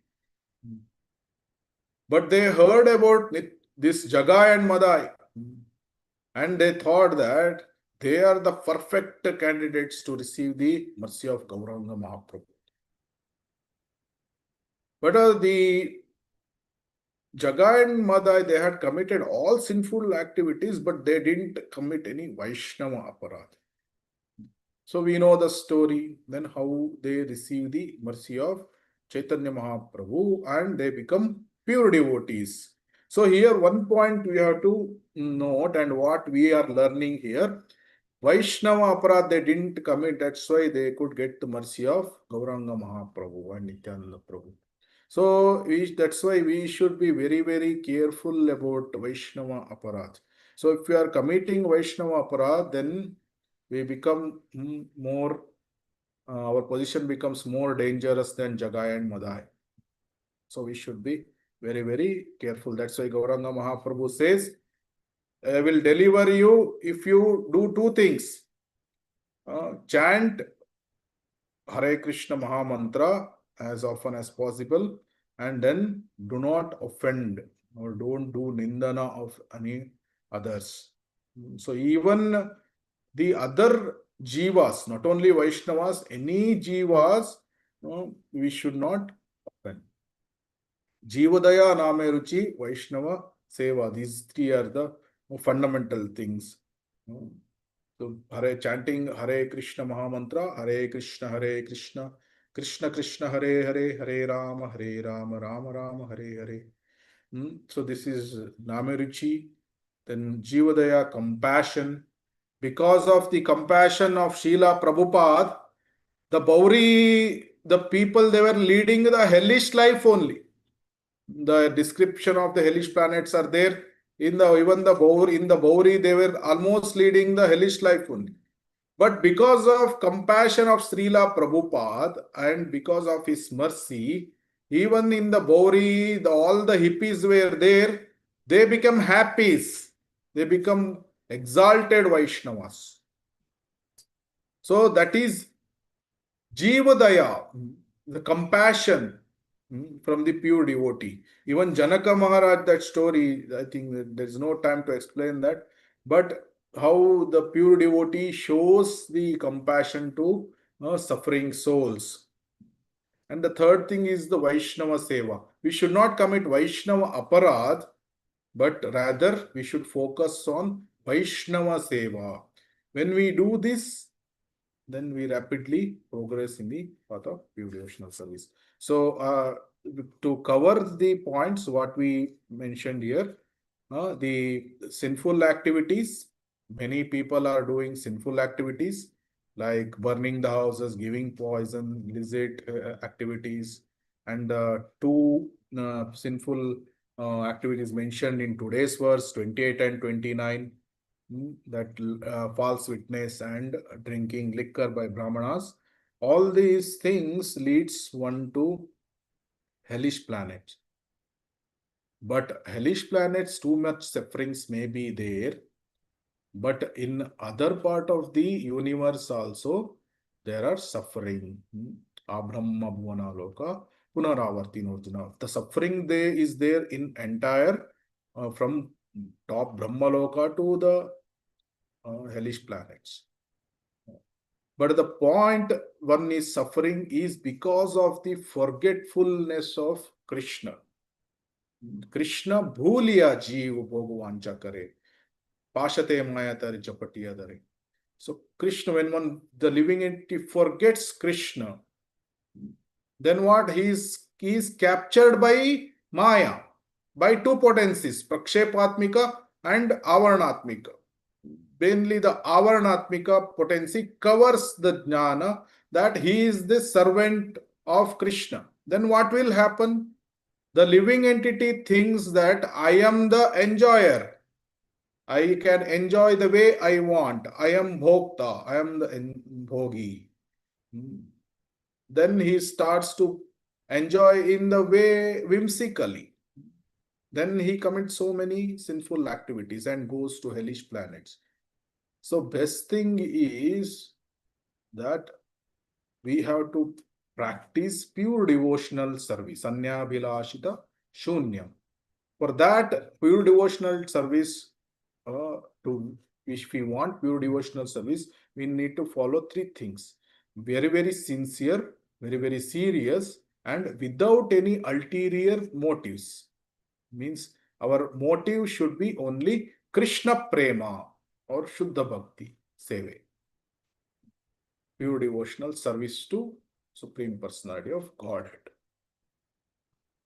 But they heard about this Jagai and Madai. And they thought that they are the perfect candidates to receive the mercy of Gauranga Mahaprabhu. But the Jagai and Madai, they had committed all sinful activities, but they didn't commit any Vaishnava aparadha. So we know the story, then how they receive the mercy of Chaitanya Mahaprabhu and they become pure devotees. So here one point we have to note, and what we are learning here, Vaishnava aparadha they didn't commit, that's why they could get the mercy of Gauranga Mahaprabhu and Nityananda Prabhu. So that's why we should be very, very careful about Vaishnava aparadha. So if we are committing Vaishnava aparadha, then we become more, our position becomes more dangerous than Jagai and Madai. So we should be very, very careful. That's why Gauranga Mahaprabhu says, I will deliver you if you do two things. Chant Hare Krishna Mahamantra as often as possible, and then do not offend or don't do nindana of any others. So even the other jivas, not only Vaishnavas, any jivas, we should not offend. Jivadaya, Name Ruchi, Vaishnava, Seva. These three are the fundamental things. So, chanting Hare Krishna Mahamantra, Hare Krishna, Krishna Krishna, Hare Hare, Hare Rama, Rama Rama, Hare Hare. So this is Nameruchi. Then Jivadaya, compassion. Because of the compassion of Srila Prabhupada, the Bauri, the people, they were leading the hellish life only. The description of the hellish planets are there. In the Bauri, they were almost leading the hellish life only. But because of compassion of Srila Prabhupada and because of his mercy, even in the Bauri, all the hippies were there, they become happies. They become exalted Vaishnavas. So that is Jivadaya, the compassion from the pure devotee. Even Janaka Maharaj, that story, I think there's no time to explain that. But how the pure devotee shows the compassion to suffering souls. And the third thing is the Vaishnava Seva. We should not commit Vaishnava aparadh, but rather we should focus on Vaishnava Seva. When we do this, then we rapidly progress in the path of pure devotional service. So, to cover the points what we mentioned here, the sinful activities, many people are doing sinful activities like burning the houses, giving poison, illicit activities, and two sinful activities mentioned in today's verse 28 and 29, that false witness and drinking liquor by brahmanas. All these things leads one to hellish planets. But hellish planets, too much sufferings may be there. But in other part of the universe also, there are suffering. Abrahma bhuvana loka punaravarti nordina. The suffering there is there in entire, from top Brahma loka to the hellish planets. But the point one is suffering is because of the forgetfulness of Krishna. Krishna bhuliya jeev bhogwancha kare. Pashate maya tar japatiya dare. So Krishna, when the living entity forgets Krishna, then what? He is captured by Maya, by two potencies, Prakshepatmika and Avarnatmika. Mainly the Avarnatmika potency covers the jnana that he is the servant of Krishna. Then what will happen? The living entity thinks that I am the enjoyer. I can enjoy the way I want. I am bhokta. I am the bhogi. Then he starts to enjoy in the way whimsically. Then he commits so many sinful activities and goes to hellish planets. So best thing is that we have to practice pure devotional service, Sanyabhilashita Shunyam. For that pure devotional service, to if we want pure devotional service, we need to follow three things: very, very sincere, very, very serious, and without any ulterior motives. Means our motive should be only Krishna Prema or Shuddha Bhakti Seve, pure devotional service to Supreme Personality of Godhead.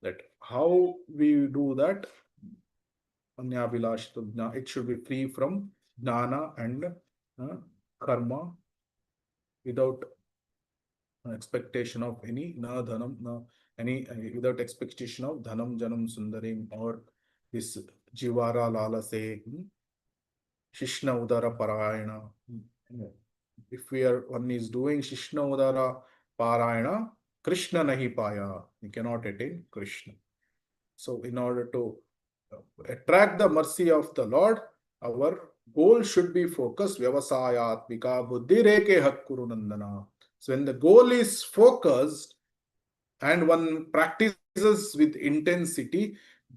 That how we do that? It should be free from jnana and karma, without expectation of any na dhanam, without expectation of dhanam janam sundarim or this jivara lalase, shishna udara parayana. If one is doing shishna udara parayana, Krishna nahi paya, you cannot attain Krishna. So in order to attract the mercy of the Lord, our goal should be focused. Vyavasayatmika buddhi reke hakkuru nandana. So when the goal is focused and one practices with intensity,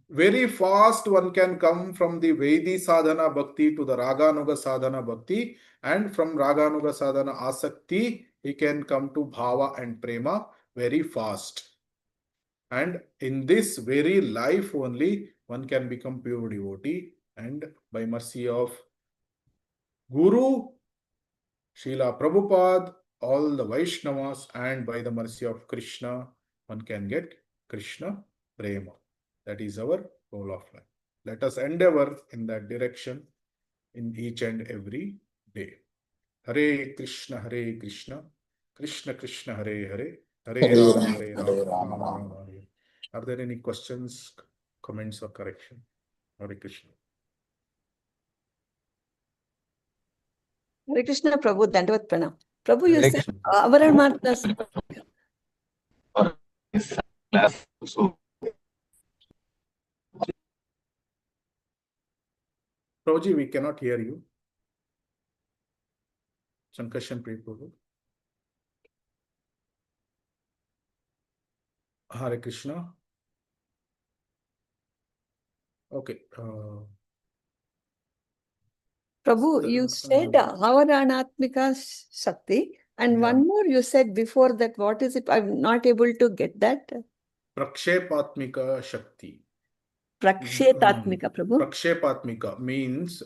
very fast one can come from the Vedi sadhana bhakti to the Raganuga sadhana bhakti, and from Raganuga sadhana asakti, he can come to bhava and prema very fast. And in this very life only, one can become pure devotee, and by mercy of Guru, Srila Prabhupada, all the Vaishnavas, and by the mercy of Krishna, one can get Krishna Prema. That is our goal of life. Let us endeavor in that direction in each and every day. Hare Krishna, Krishna Krishna, Hare Hare, Hare Rama, Rama Rama, Hare. Are there any questions, comments, or correction? Hare Krishna. Hare Krishna, Prabhu, Dandavat Pranam. Prabhu, you said Avaranatmas. Prabhuji, we cannot hear you. Sankashan Prabhu. Hare Krishna. Okay. Prabhu, you said Avaranatmika Shakti, and one more you said before that. What is it? I'm not able to get that. Prakshepatmika Shakti. Prakshetatmika, Prabhu. Prakshepatmika means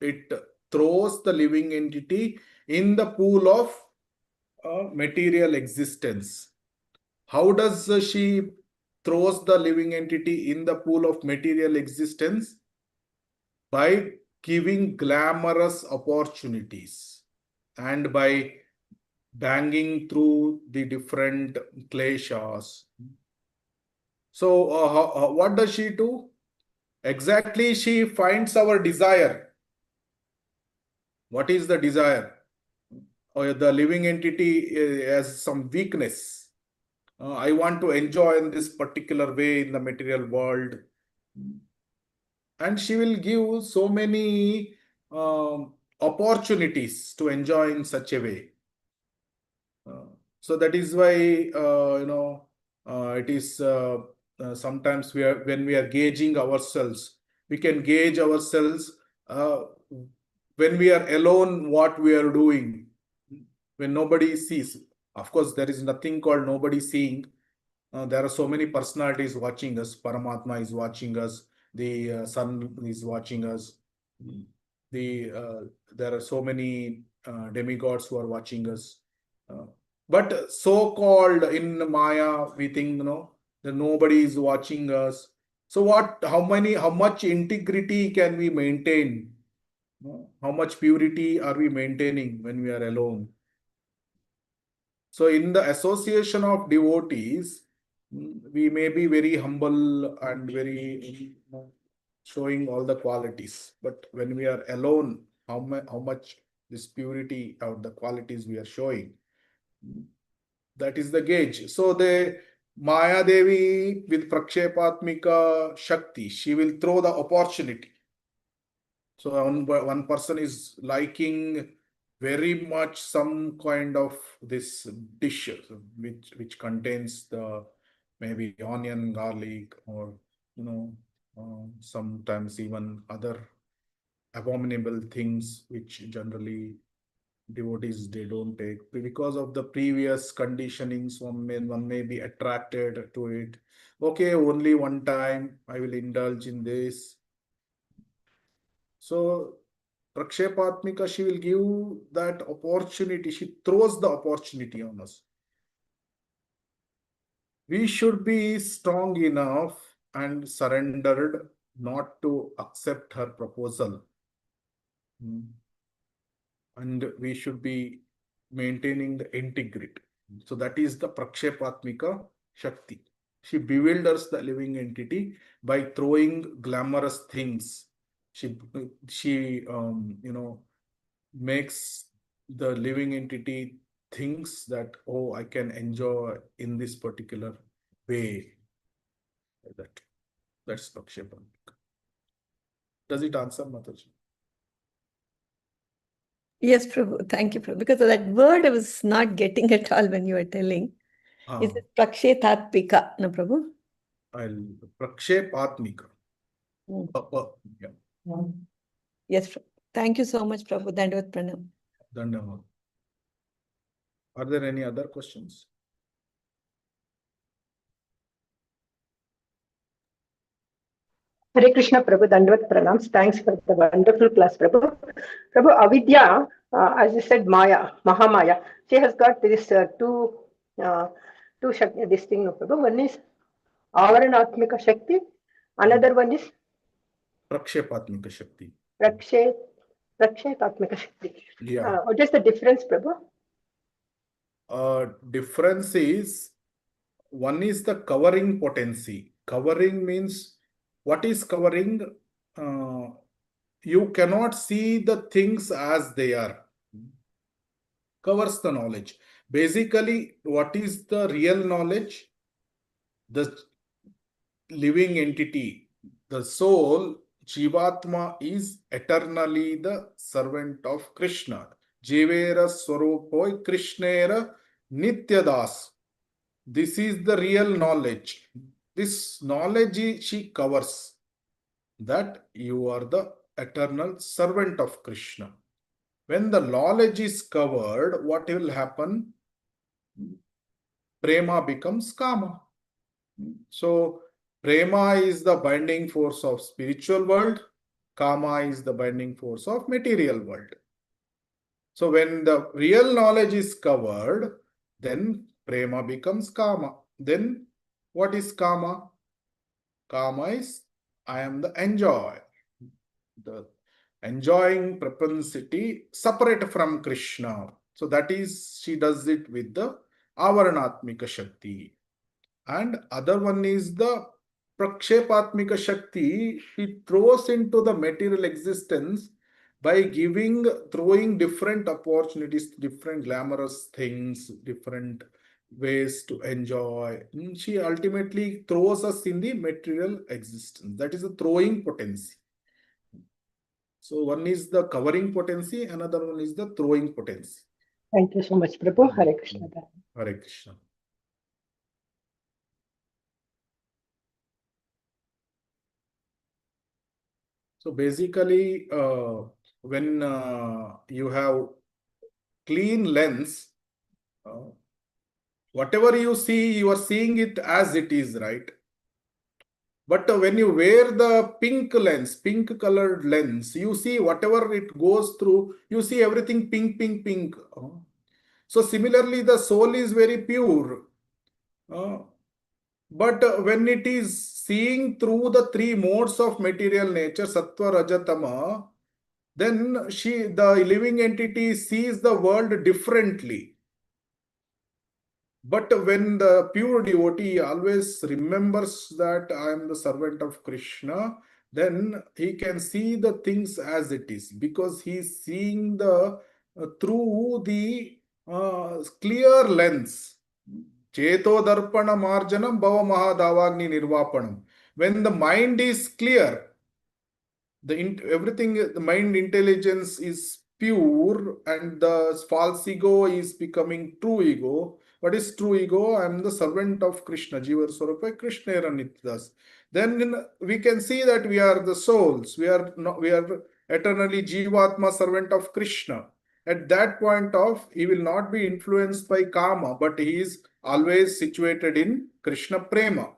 it throws the living entity in the pool of material existence. How does she throws the living entity in the pool of material existence? By giving glamorous opportunities and by banging through the different kleshas. So what does she do? Exactly, she finds our desire. What is the desire? The living entity has some weakness. I want to enjoy in this particular way in the material world. And she will give so many opportunities to enjoy in such a way. So that is why, it is sometimes when we are gauging ourselves, we can gauge ourselves when we are alone, what we are doing, when nobody sees. Of course, there is nothing called nobody seeing. There are so many personalities watching us. Paramatma is watching us. The sun is watching us. There are so many demigods who are watching us. But so-called in Maya, we think, that nobody is watching us. So how much integrity can we maintain? How much purity are we maintaining when we are alone? So in the association of devotees, we may be very humble and very showing all the qualities. But when we are alone, how much this purity or the qualities we are showing? That is the gauge. So the Maya Devi with Prakshepatmika Shakti, she will throw the opportunity. So one person is liking very much some kind of this dish which contains the maybe onion, garlic, or sometimes even other abominable things which generally devotees they don't take because of the previous conditionings. One may be attracted to it. Okay, only one time I will indulge in this. So Prakshepatmika, she will give that opportunity. She throws the opportunity on us. We should be strong enough and surrendered not to accept her proposal. And we should be maintaining the integrity. So that is the Prakshepatmika Shakti. She bewilders the living entity by throwing glamorous things. She makes the living entity thinks that, oh, I can enjoy in this particular way. That's Prakshepatmika. Does it answer, Mataji? Yes, Prabhu. Thank you, Prabhu. Because of that word I was not getting at all when you were telling. Is it Prakshetatpika, no, Prabhu? Prakshepatmika. Yeah. Yes, Prabhu. Thank you so much, Prabhu. Dandavat Pranam. Dandavat. Are there any other questions? Hare Krishna, Prabhu, Dandavat Pranams. Thanks for the wonderful class, Prabhu. Prabhu, Avidya, as you said, Maya, Mahamaya, she has got this two Shakti, this thing, no, Prabhu. One is Avaranatmika Shakti, another one is Prakshepatmika Shakti. Prakshetatmika Shakti. Yeah. What is the difference, Prabhu? Difference is, one is the covering potency. Covering means, what is covering? You cannot see the things as they are. Covers the knowledge. Basically, what is the real knowledge? The living entity, the soul, Jivatma, is eternally the servant of Krishna. Jivera Swarupoi Krishnera Nityadas. This is the real knowledge. This knowledge she covers, that you are the eternal servant of Krishna. When the knowledge is covered, what will happen? Prema becomes kama. So prema is the binding force of spiritual world. Kama is the binding force of material world. So when the real knowledge is covered, then prema becomes kama. Then what is kama? Kama is, I am the enjoyer. The enjoying propensity separate from Krishna. So that is, she does it with the Avaranatmika Shakti. And other one is the Prakshepatmika Shakti. She throws into the material existence by throwing different opportunities, different glamorous things, different ways to enjoy. She ultimately throws us in the material existence. That is a throwing potency. So one is the covering potency, another one is the throwing potency. Thank you so much, Prabhu. Hare Krishna. Hare Krishna. So basically, when you have clean lens, whatever you see, you are seeing it as it is, right? But when you wear the pink lens, pink colored lens, you see whatever it goes through, you see everything pink, pink, pink. So similarly, the soul is very pure. But when it is seeing through the three modes of material nature, sattva, raja, tama, then the living entity sees the world differently. But when the pure devotee always remembers that I am the servant of Krishna, then he can see the things as it is, because he is seeing through the clear lens. Cheto darpana marjanam bhava mahadavagni nirvapanam. When the mind is clear, the mind intelligence is pure, and the false ego is becoming true ego. What is true ego? I am the servant of Krishna, Jiva Swarupa Krishna Nitdas. Then we can see that we are the souls. We are eternally Jivatma, servant of Krishna. At that point he will not be influenced by Kama, but he is always situated in Krishna Prema.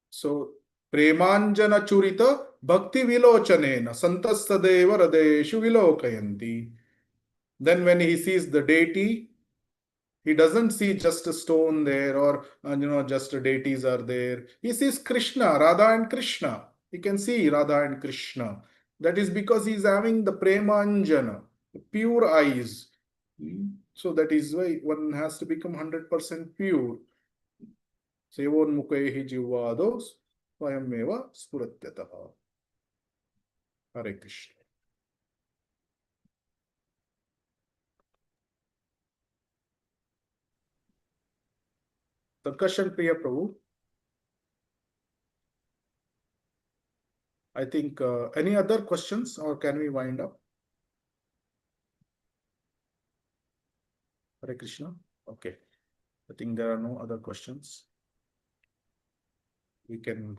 So Premanjana Churita Bhakti Vilochanena Santasadeva Radeshu Vilokayanti. Then when he sees the deity, he doesn't see just a stone there, or just deities are there. He sees Krishna, Radha and Krishna. He can see Radha and Krishna. That is because he is having the Premanjana, pure eyes. So that is why one has to become 100% pure. Sevonmukaihi jivvado swayameva spuratyataha. Hare Krishna. Tarkashan Priya Prabhu. I think any other questions, or can we wind up? Hare Krishna. Okay. I think there are no other questions. We can.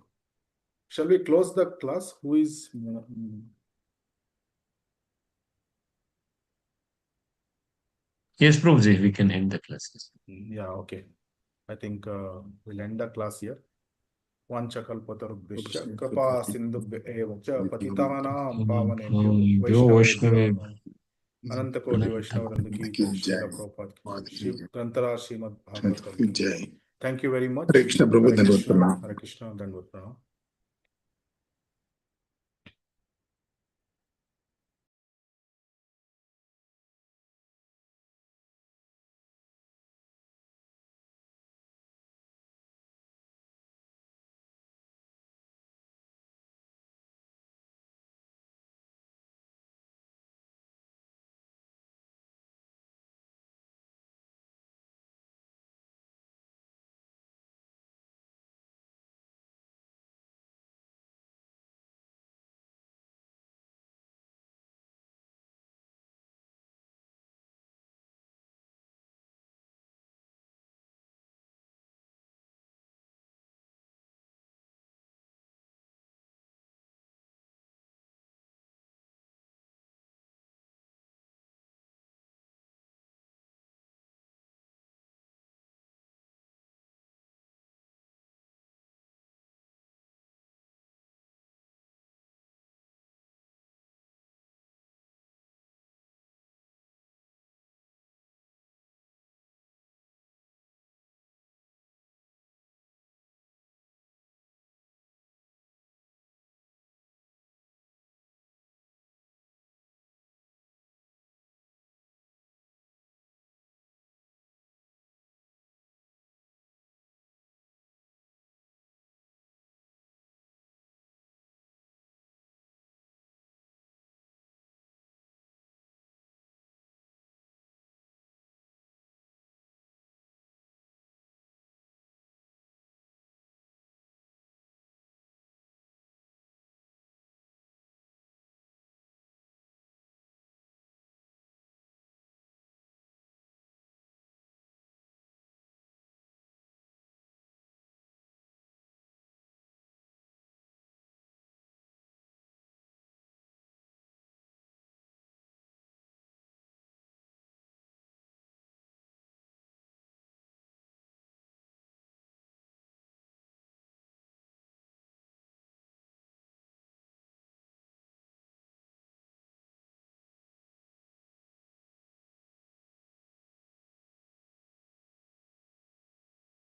Shall we close the class? Who is? Yes, Prabhuji, we can end the classes. Yeah, okay. I think we'll end the class here. Vanchakalpatarubhishya Krapa Sindhubhya Evacha Patitanam Pavanebhyo Vaishnavebhyo Anantakoti Vaishnavavrinda ki jai, Srila Prabhupada ki jai, Grantara Srimad Bhagavatam ki jai. Thank you very much. Hare Krishna, Prabhu, Hare Dandavad Krishna, Pranam. Hare Krishna, Dandavad Pranam.